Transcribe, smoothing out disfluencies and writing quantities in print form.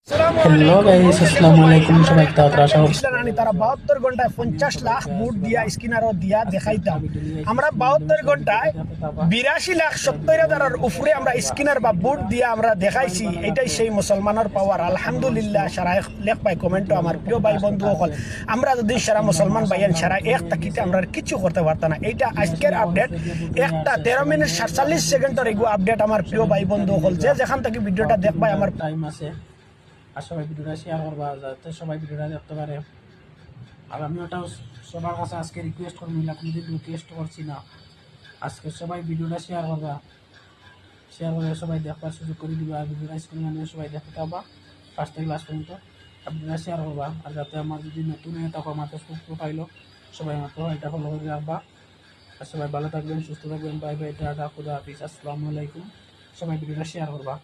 Hello guys, আসসালামু আলাইকুম। সবাই তাড়াতাড়ি আসা করছি। তারা 72 ঘন্টায় 50 লাখ বুট দিয়া স্কিনারও দিয়া দেখাইতাম। আমরা 72 ঘন্টায় 82,70,000 উপরে আমরা স্কিনার বা বুট দিয়া আমরা দেখাইছি। এটাই সেই মুসলমানের পাওয়ার। আলহামদুলিল্লাহ। সারা লেখ পাই কমেন্টও আমার প্রিয় ভাই বন্ধু সকল, আমরা যদি সারা মুসলমান ভাইয়ান সারা এক তাকিতে আমরা কিছু করতে পারতাম না। এইটা আজকের আপডেট, একটা 13 মিনিট 47 সেকেন্ডের এগো আপডেট আমার প্রিয় ভাই বন্ধু সকল। যে যেখান থেকে ভিডিওটা দেখবাই আমার টাইম আছে, আর সবাই ভিডিওটা শেয়ার করবা যাতে সবাই ভিডিওটা দেখতে পারে। আর আমি ওটাও সবার কাছে আজকে রিকোয়েস্ট করবো, কোনোদিন রিকোয়েস্ট করছি না। আজকে সবাই ভিডিওটা শেয়ার করবা, শেয়ার করে সবাই দেখবার সুযোগ করে দিবা। আর ভিডিওটা স্ক্রিনে নিয়ে সবাই দেখতে পাবা ফার্স্ট থেকে লাস্ট পর্যন্ত। আর ভিডিওটা শেয়ার করবা। আর যাতে আমার যদি নতুন হয়ে থাকো আমার ফেসবুক প্রোফাইলও সবাই আমার প্রোফাইলটা ফলো করে রাখবা। আর সবাই ভালো থাকবেন, সুস্থ থাকবেন। বাই বাই, টাটা, খুদা হাফিজ, আসসালামু আলাইকুম। সবাই ভিডিওটা শেয়ার করবা।